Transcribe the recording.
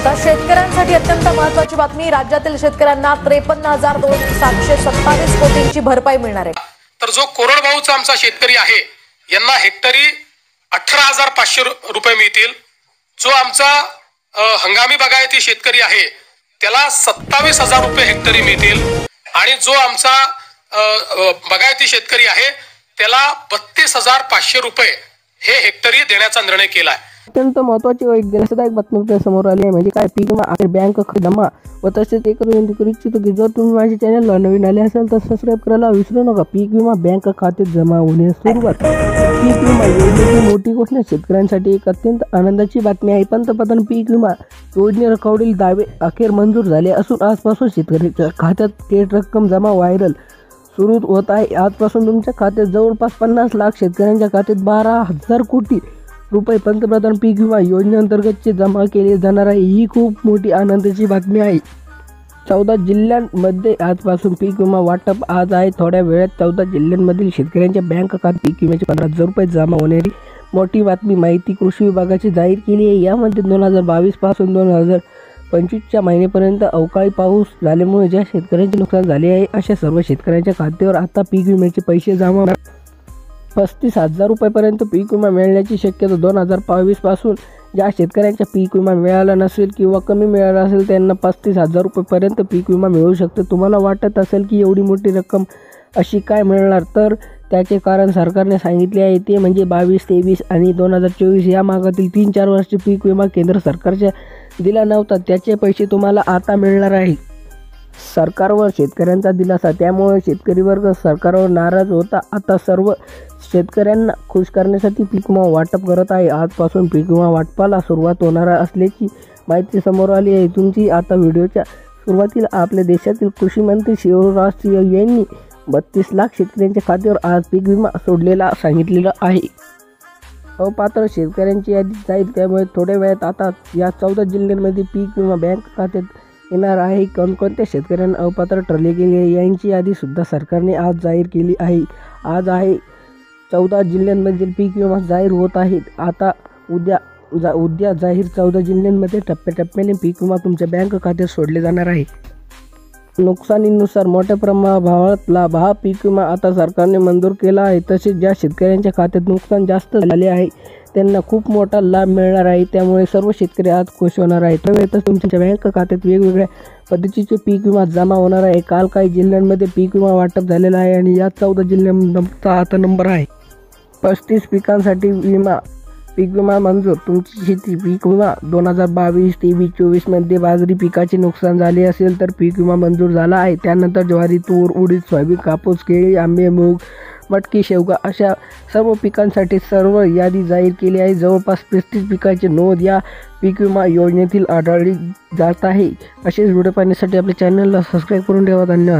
आता शेतकऱ्यांसाठी अत्यंत महत्त्वाची बातमी, राज्यातील शेतकऱ्यांना 53,727 कोटींची भरपाई मिळणार आहे। तर जो कोरडवाहूचा आमचा शेतकरी आहे यांना हेक्टरी 18,500 रुपये मिळतील। जो आमचा हंगामी बागायती शेतकरी आहे त्याला 27,000 रुपये हेक्टरी मिळतील आणि जो आमचा बागायती शेतकरी आहे त्याला 32,500 रुपये हे हेक्टरी देण्याचा निर्णय केला आहे। अत्यंत महत्त्वाची व एक दिलासादायक बातमी आपल्या समोर आली आहे, म्हणजे काय पीक विमा अखेर बँक जमा व तसेच एक विनंती करू इच्छितो की जर तुम्ही माझ्या चॅनलला नवीन आले असाल तर सबस्क्राईब करायला विसरू नका। पीक विमा बँक खात्यात जमा होण्यास सुरुवात। पीक विमा योजनेची मोठी घोषणा शेतकऱ्यांसाठी एक अत्यंत आनंदाची बातमी आहे। पंतप्रधान पीक विमा योजनेकडील दावे अखेर मंजूर झाले असून आजपासून शेतकऱ्यांच्या खात्यात थेट रक्कम जमा व्हायरल सुरू होत आहे। आजपासून तुमच्या खात्यात जवळपास 50 लाख शेतकऱ्यांच्या खात्यात 12,000 कोटी रुपये पंतप्रधान पीक विमा योजनेअंतर्गतचे जमा केले जाणार आहे। ही खूप मोठी आनंदाची बातमी आहे। 14 जिल्ह्यांमध्ये आजपासून पीक विमा वाटप आज आहे। थोड्या वेळात 14 जिल्ह्यांमधील शेतकऱ्यांच्या बँक खात्यात पीक विम्याचे 15,000 रुपये जमा होण्याची मोठी बातमी माहिती कृषी विभागाची जाहीर केली आहे। यामध्ये 2022 पासून 2025च्या महिन्यापर्यंत अवकाळी पाऊस झाल्यामुळे ज्या शेतकऱ्यांचे नुकसान झाले आहे अशा सर्व शेतकऱ्यांच्या खात्यावर आता पीक विम्याचे पैसे जमा होणार। 35,000 रुपयापर्यंत पीक विमा मिळण्याची शक्यता 2022 पासून ज्या शेतकऱ्यांचा पीक विमा मिळाला नसेल किंवा कमी मिळाला असेल त्यांना 35,000 रुपयेपर्यंत पीक विमा मिळू शकतो। तुम्हाला वाटत असेल की एवढी मोठी रक्कम अशी काय मिळणार, तर त्याचे कारण सरकारने सांगितले आहे, ते म्हणजे 22-23 आणि 2024 या मागातील 3-4 वर्षाचे पीक विमा केंद्र सरकारच्या दिला नव्हता, त्याचे पैसे तुम्हाला आता मिळणार आहे। सरकारवर शेतकऱ्यांचा दिलासा, त्यामुळे शेतकरी वर्ग सरकारवर नाराज होता आता सर्व शेतकऱ्यांना खुश करण्यासाठी पीक विमा वाटप करत आहे। आजपासून पीक विमा वाटपाला सुरुवात होणार असल्याची माहिती समोर आली आहे। तुमची आता व्हिडिओच्या सुरुवातीला आपल्या देशातील कृषी मंत्री शिवराज सिंह यांनी 32 लाख शेतकऱ्यांच्या खात्यावर आज पीक विमा सोडलेला सांगितलेलं आहे। अपात्र शेतकऱ्यांची यादी जाईल, त्यामुळे थोड्या वेळात आता या 14 जिल्ह्यांमध्ये पीक विमा बँक खात्यात येणार आहे। कोणकोणत्या शेतकऱ्यांना अपात्र ठरले गेले यांची यादी सुद्धा सरकारने आज जाहीर केली आहे। आज आहे 14 जिल्ह्यांमधील पीक विमा जाहीर होत आहेत। आता उद्या जाहीर 14 जिल्ह्यांमध्ये टप्प्याटप्प्याने पीक विमा तुमच्या बँक खात्यात सोडले जाणार आहे। नुकसानीनुसार मोठ्या प्रमाणात लाभ हा पीक विमा आता सरकारने मंजूर केला आहे। तसेच ज्या शेतकऱ्यांच्या खात्यात नुकसान जास्त झाले आहे त्यांना खूप मोठा लाभ मिळणार आहे, त्यामुळे सर्व शेतकरी आज खुश होणार आहेत। त्यावेळेस तुमच्या बँक खात्यात वेगवेगळ्या पद्धतीचे पीक विमा जमा होणार आहे। काल काही जिल्ह्यांमध्ये पीक विमा वाटप झालेला आहे आणि या 14 जिल्ह्यांचा आता नंबर आहे। 35 पिकांसाठी पीक विमा मंजूर। तुमची शेती पीक विमा 2022, 23, 24 मध्ये बाजरी पिकाचे नुकसान झाले असेल तर पीक विमा मंजूर झाला आहे। त्यानंतर ज्वारी, तूर, उडीद, सोयाबीन, कापूस, केळी, आंबे, मूग, मटकी, शेवगा अशा सर्व पिकांसाठी सर्व यादी जाहीर केली आहे। जवळपास 35 पिकांची नोंद या पीक विमा योजनेतील आढळली जात आहे। असेच व्हिडिओ पाहण्यासाठी आपल्या चॅनलला सबस्क्राईब करून ठेवा। धन्यवाद।